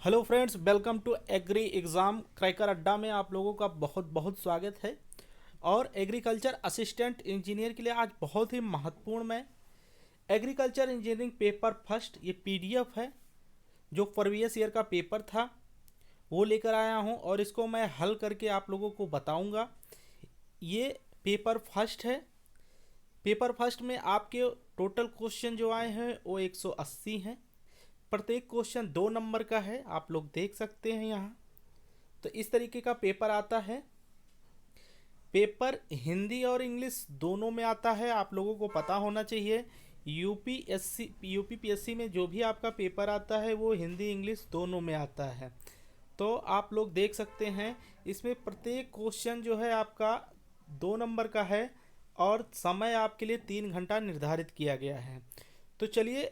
Hello friends, welcome to agri exam cracker Adda में आप लोगों का बहुत बहुत स्वागत है। और एग्रीकल्चर असिस्टेंट इंजीनियर के लिए आज बहुत ही महत्वपूर्ण मैं एग्रीकल्चर इंजीनियरिंग पेपर फर्स्ट ये पीडीएफ है जो प्रीवियस ईयर का पेपर था वो लेकर आया हूँ और इसको मैं हल करके आप लोगों को बताऊँगा। ये पेपर फर्स्ट है। पेपर फर्स्ट में आपके टोटल क्वेश्चन जो आए हैं वो 180 हैं। प्रत्येक क्वेश्चन 2 नंबर का है, आप लोग देख सकते हैं यहाँ। तो इस तरीके का पेपर आता है। पेपर हिंदी और इंग्लिश दोनों में आता है, आप लोगों को पता होना चाहिए। यूपीपीएससी में जो भी आपका पेपर आता है वो हिंदी इंग्लिश दोनों में आता है। तो आप लोग देख सकते हैं इसमें प्रत्येक क्वेश्चन जो है आपका 2 नंबर का है और समय आपके लिए 3 घंटा निर्धारित किया गया है। तो चलिए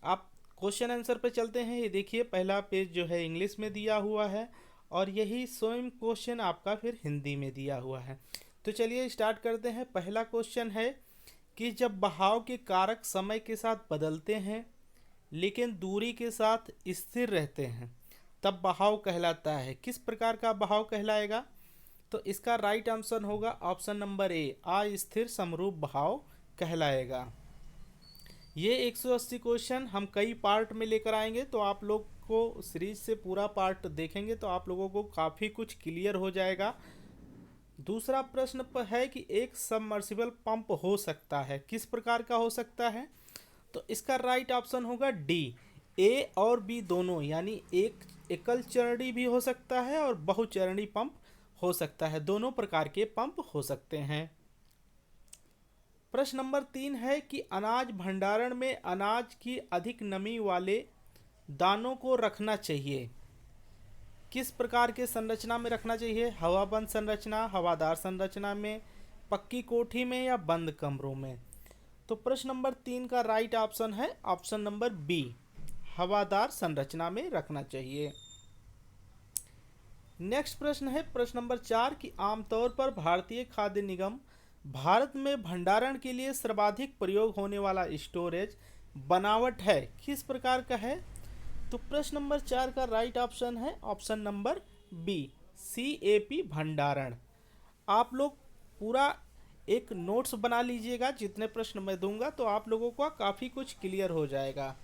आप क्वेश्चन आंसर पे चलते हैं। ये देखिए पहला पेज जो है इंग्लिश में दिया हुआ है और यही सेम क्वेश्चन आपका फिर हिंदी में दिया हुआ है। तो चलिए स्टार्ट करते हैं। पहला क्वेश्चन है कि जब बहाव के कारक समय के साथ बदलते हैं लेकिन दूरी के साथ स्थिर रहते हैं तब बहाव कहलाता है। किस प्रकार का बहाव कहलाएगा? तो इसका राइट आंसर होगा ऑप्शन नंबर ए, अस्थिर समरूप बहाव कहलाएगा। ये 180 क्वेश्चन हम कई पार्ट में लेकर आएंगे, तो आप लोग को सीरीज से पूरा पार्ट देखेंगे तो आप लोगों को काफ़ी कुछ क्लियर हो जाएगा। दूसरा प्रश्न पर है कि एक सबमर्सिबल पंप हो सकता है, किस प्रकार का हो सकता है? तो इसका राइट ऑप्शन होगा डी, ए और बी दोनों, यानी एक एकल चरणी भी हो सकता है और बहुचरणी पंप हो सकता है। दोनों प्रकार के पंप हो सकते हैं। प्रश्न नंबर 3 है कि अनाज भंडारण में अनाज की अधिक नमी वाले दानों को रखना चाहिए। किस प्रकार के संरचना में रखना चाहिए? हवाबंद संरचना, हवादार संरचना में, पक्की कोठी में या बंद कमरों में? तो प्रश्न नंबर 3 का राइट ऑप्शन है ऑप्शन नंबर बी, हवादार संरचना में रखना चाहिए। नेक्स्ट प्रश्न है प्रश्न नंबर 4 कि आमतौर पर भारतीय खाद्य निगम भारत में भंडारण के लिए सर्वाधिक प्रयोग होने वाला स्टोरेज बनावट है, किस प्रकार का है? तो प्रश्न नंबर 4 का राइट ऑप्शन है ऑप्शन नंबर बी, सीएपी भंडारण। आप लोग पूरा एक नोट्स बना लीजिएगा, जितने प्रश्न मैं दूंगा तो आप लोगों को काफ़ी कुछ क्लियर हो जाएगा।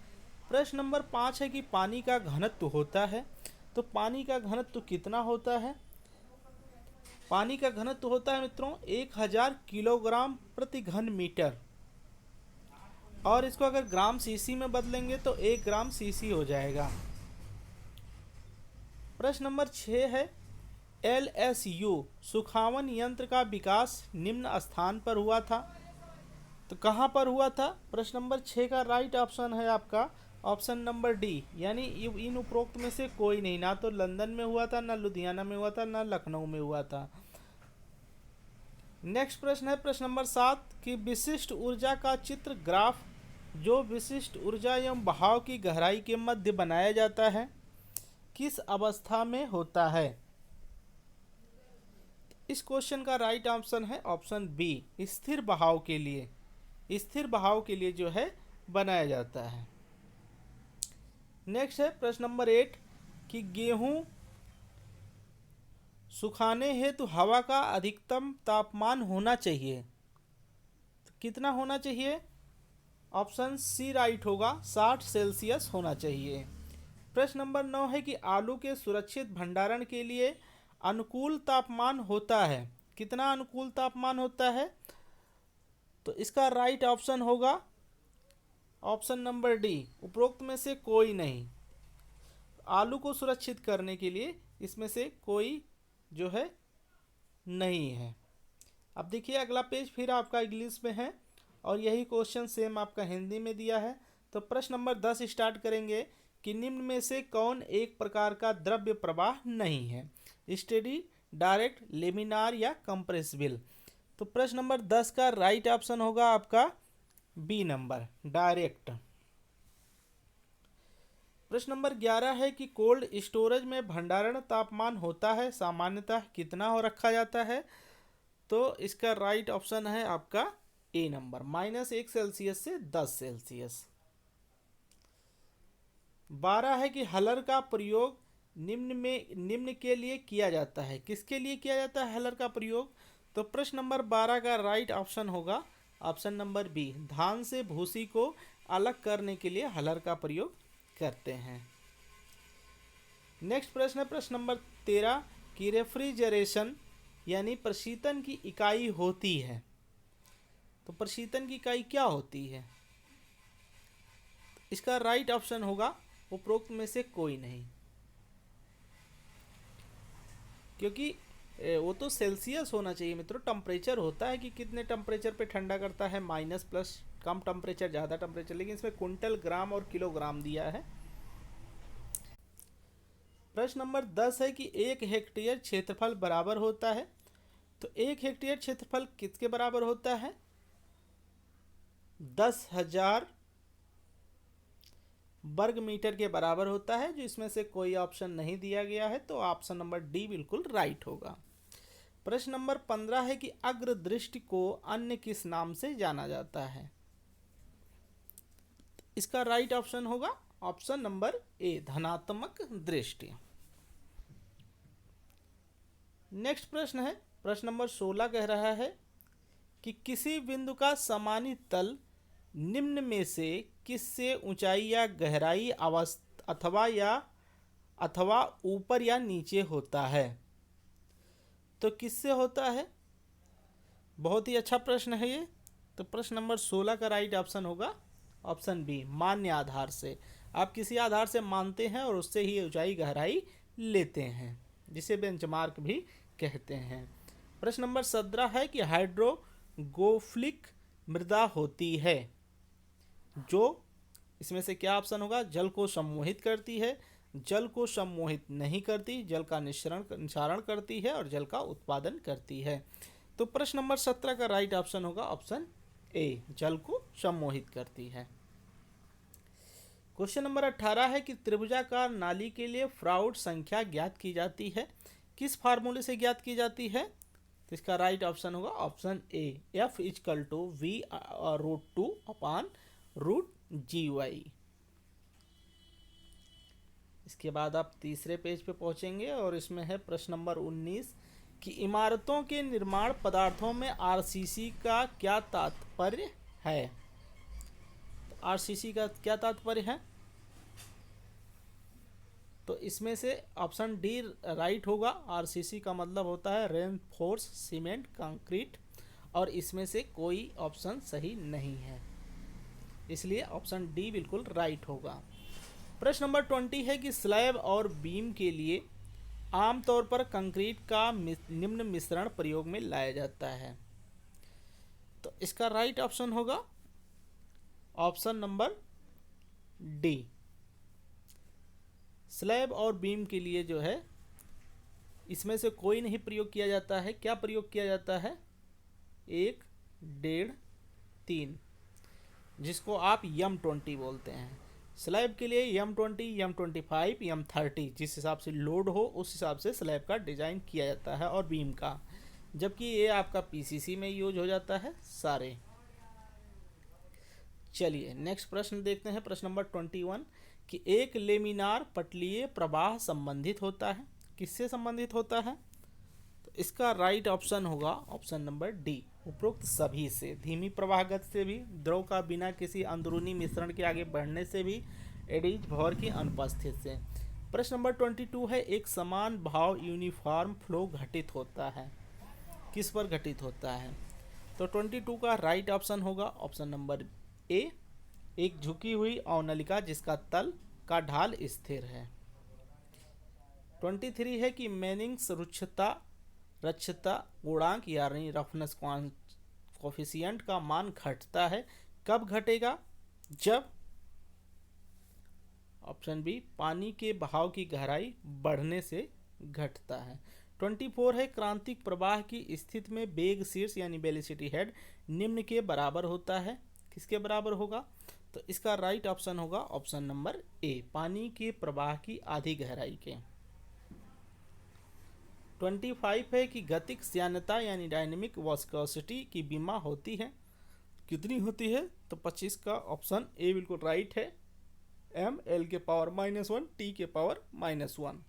प्रश्न नंबर 5 है कि पानी का घनत्व होता है। तो पानी का घनत्व कितना होता है? पानी का घनत्व होता है मित्रों 1000 किलोग्राम प्रति घन मीटर, और इसको अगर ग्राम सीसी में बदलेंगे तो 1 ग्राम सीसी हो जाएगा। प्रश्न नंबर 6 है एलएसयू सुखावन यंत्र का विकास निम्न स्थान पर हुआ था। तो कहाँ पर हुआ था? प्रश्न नंबर 6 का राइट ऑप्शन है आपका ऑप्शन नंबर डी, यानी इन उपरोक्त में से कोई नहीं, ना तो लंदन में हुआ था, ना लुधियाना में हुआ था, ना लखनऊ में हुआ था। नेक्स्ट प्रश्न है प्रश्न नंबर 7 कि विशिष्ट ऊर्जा का चित्र ग्राफ जो विशिष्ट ऊर्जा एवं बहाव की गहराई के मध्य बनाया जाता है किस अवस्था में होता है? इस क्वेश्चन का राइट ऑप्शन है ऑप्शन बी, स्थिर बहाव के लिए, स्थिर बहाव के लिए जो है बनाया जाता है। नेक्स्ट है प्रश्न नंबर 8 कि गेहूं सुखाने हेतु हवा का अधिकतम तापमान होना चाहिए, तो कितना होना चाहिए? ऑप्शन सी राइट होगा, 60 सेल्सियस होना चाहिए। प्रश्न नंबर 9 है कि आलू के सुरक्षित भंडारण के लिए अनुकूल तापमान होता है, कितना अनुकूल तापमान होता है? तो इसका राइट ऑप्शन होगा ऑप्शन नंबर डी, उपरोक्त में से कोई नहीं। आलू को सुरक्षित करने के लिए इसमें से कोई जो है नहीं है। अब देखिए अगला पेज फिर आपका इंग्लिश में है और यही क्वेश्चन सेम आपका हिंदी में दिया है। तो प्रश्न नंबर 10 स्टार्ट करेंगे कि निम्न में से कौन एक प्रकार का द्रव्य प्रवाह नहीं है? स्टेडी, डायरेक्ट, लेमिनार या कंप्रेसिबल? तो प्रश्न नंबर 10 का राइट ऑप्शन होगा आपका बी नंबर, डायरेक्ट। प्रश्न नंबर 11 है कि कोल्ड स्टोरेज में भंडारण तापमान होता है सामान्यतः कितना हो रखा जाता है? तो इसका राइट ऑप्शन है आपका ए नंबर, -1 सेल्सियस से 10 सेल्सियस। 12 है कि हलर का प्रयोग निम्न के लिए किया जाता है। किसके लिए किया जाता है हलर का प्रयोग? तो प्रश्न नंबर 12 का राइट ऑप्शन होगा ऑप्शन नंबर बी, धान से भूसी को अलग करने के लिए हलर का प्रयोग करते हैं। नेक्स्ट प्रश्न है प्रश्न नंबर 13 कि रेफ्रिजरेशन यानी प्रशीतन की इकाई होती है। तो प्रशीतन की इकाई क्या होती है? इसका राइट ऑप्शन होगा उपरोक्त में से कोई नहीं, क्योंकि वो तो सेल्सियस होना चाहिए मित्रों। टेम्परेचर होता है कि कितने टेम्परेचर पे ठंडा करता है, माइनस प्लस, कम टेम्परेचर ज़्यादा टेम्परेचर, लेकिन इसमें क्विंटल, ग्राम और किलोग्राम दिया है। प्रश्न नंबर 10 है कि 1 हेक्टेयर क्षेत्रफल बराबर होता है। तो 1 हेक्टेयर क्षेत्रफल किसके बराबर होता है? 10,000 वर्ग मीटर के बराबर होता है, जो इसमें से कोई ऑप्शन नहीं दिया गया है, तो ऑप्शन नंबर डी बिल्कुल राइट होगा। प्रश्न नंबर 15 है कि अग्रदृष्टि को अन्य किस नाम से जाना जाता है? इसका राइट ऑप्शन होगा ऑप्शन नंबर ए, धनात्मक दृष्टि। नेक्स्ट प्रश्न है प्रश्न नंबर 16 कह रहा है कि किसी बिंदु का समानित तल निम्न में से किससे ऊंचाई या गहराई अथवा ऊपर या नीचे होता है? तो किससे होता है? बहुत ही अच्छा प्रश्न है ये। तो प्रश्न नंबर 16 का राइट ऑप्शन होगा ऑप्शन बी, मान्य आधार से। आप किसी आधार से मानते हैं और उससे ही ऊंचाई गहराई लेते हैं, जिसे बेंचमार्क भी कहते हैं। प्रश्न नंबर 17 है कि हाइड्रोगोफिलिक मृदा होती है जो, इसमें से क्या ऑप्शन होगा? जल को सम्मोहित करती है, जल को सम्मोहित नहीं करती, जल का निस्सारण करती है और जल का उत्पादन करती है। तो प्रश्न नंबर 17 का राइट ऑप्शन होगा ऑप्शन ए, जल को सम्मोहित करती है। क्वेश्चन नंबर 18 है कि त्रिभुजाकार नाली के लिए फ्राउड संख्या ज्ञात की जाती है। किस फार्मूले से ज्ञात की जाती है? तो इसका राइट ऑप्शन होगा ऑप्शन ए, F=V√2/√GY। इसके बाद आप तीसरे पेज पे पहुंचेंगे और इसमें है प्रश्न नंबर 19 कि इमारतों के निर्माण पदार्थों में आरसीसी का क्या तात्पर्य है? तो आरसीसी का क्या तात्पर्य है? तो इसमें से ऑप्शन डी राइट होगा। आरसीसी का मतलब होता है रेनफोर्स सीमेंट कंक्रीट, और इसमें से कोई ऑप्शन सही नहीं है, इसलिए ऑप्शन डी बिल्कुल राइट होगा। प्रश्न नंबर 20 है कि स्लैब और बीम के लिए आमतौर पर कंक्रीट का निम्न मिश्रण प्रयोग में लाया जाता है। तो इसका राइट ऑप्शन होगा ऑप्शन नंबर डी, स्लैब और बीम के लिए जो है इसमें से कोई नहीं प्रयोग किया जाता है। क्या प्रयोग किया जाता है? 1, 1.5, 3, जिसको आप M20 बोलते हैं। स्लैब के लिए M20, M25, M30, जिस हिसाब से लोड हो उस हिसाब से स्लैब का डिज़ाइन किया जाता है, और बीम का, जबकि ये आपका PCC में यूज हो जाता है सारे। चलिए नेक्स्ट प्रश्न देखते हैं। प्रश्न नंबर 21 कि एक लेमिनार पटलीय प्रवाह संबंधित होता है। किससे संबंधित होता है? तो इसका राइट ऑप्शन होगा ऑप्शन नंबर डी, उपरोक्त सभी से। धीमी प्रवाह गति से भी, द्रव का बिना किसी अंदरूनी मिश्रण के आगे बढ़ने से भी, एडिज भौर की अनुपस्थिति से। प्रश्न नंबर 22 है एक समान भाव यूनिफॉर्म फ्लो घटित होता है। किस पर घटित होता है? तो 22 का राइट ऑप्शन होगा ऑप्शन नंबर ए, एक झुकी हुई अवनलिका जिसका तल का ढाल स्थिर है। 23 है कि मैनिंग्स रक्षता गुणांक यानी रफनेस कोफिशिएंट का मान घटता है। कब घटेगा? जब ऑप्शन बी, पानी के बहाव की गहराई बढ़ने से घटता है। 24 है क्रांतिक प्रवाह की स्थिति में वेग शीर्ष यानी वेलोसिटी हेड निम्न के बराबर होता है। किसके बराबर होगा? तो इसका राइट ऑप्शन होगा ऑप्शन नंबर ए, पानी के प्रवाह की आधी गहराई के। 25 है कि गतिक श्यानता यानी डायनेमिक विस्कोसिटी की बीमा होती है। कितनी होती है? तो 25 का ऑप्शन ए बिल्कुल राइट है, ml के पावर -1 t के पावर -1।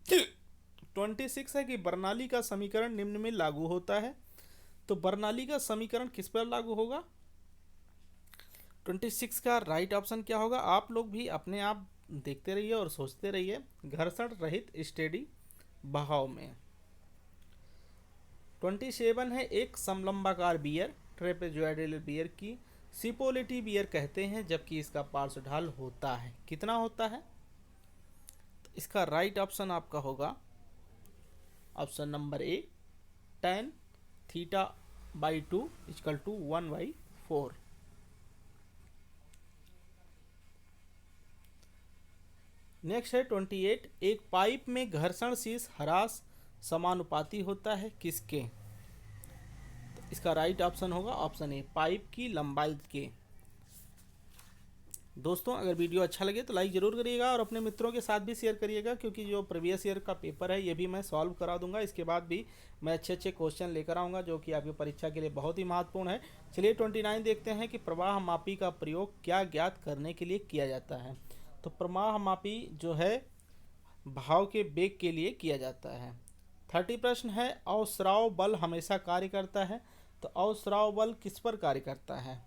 26 है कि बर्नौली का समीकरण निम्न में लागू होता है। तो बर्नौली का समीकरण किस पर लागू होगा? 26 का राइट ऑप्शन क्या होगा? आप लोग भी अपने आप देखते रहिए और सोचते रहिए। घर्षण रहित स्टेडी बहाव में। 27 है एक समलंबाकार बियर, ट्रेपेजोइडल बियर की सिपोलिटी बियर कहते हैं, जबकि इसका पार्श्व ढाल होता है। कितना होता है? तो इसका राइट ऑप्शन आपका होगा option number A, 10 theta by 2 equal to 1/4। Next है 28, एक पाइप में घर्षण शीर्ष ह्रास समानुपाती होता है किसके? तो इसका राइट ऑप्शन होगा ऑप्शन ए, पाइप की लंबाई के। दोस्तों अगर वीडियो अच्छा लगे तो लाइक ज़रूर करिएगा और अपने मित्रों के साथ भी शेयर करिएगा, क्योंकि जो प्रीवियस ईयर का पेपर है ये भी मैं सॉल्व करा दूंगा। इसके बाद भी मैं अच्छे अच्छे क्वेश्चन लेकर आऊँगा जो कि आपकी परीक्षा के लिए बहुत ही महत्वपूर्ण है। चलिए 29 देखते हैं कि प्रवाह मापी का प्रयोग क्या ज्ञात करने के लिए किया जाता है। तो प्रवाह मापी जो है भाव के वेग के लिए किया जाता है। 30 प्रश्न है, अवस्राव बल हमेशा कार्य करता है। तो अवस्राव बल किस पर कार्य करता है?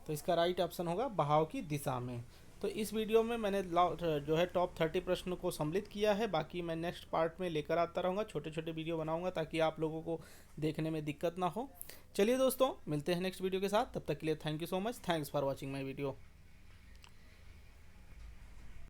तो इसका राइट ऑप्शन होगा बहाव की दिशा में। तो इस वीडियो में मैंने जो है टॉप 30 प्रश्न को सम्मिलित किया है। बाकी मैं नेक्स्ट पार्ट में लेकर आता रहूँगा, छोटे छोटे वीडियो बनाऊँगा ताकि आप लोगों को देखने में दिक्कत ना हो। चलिए दोस्तों मिलते हैं नेक्स्ट वीडियो के साथ, तब तक के लिए thank you so much, thanks for watching my video.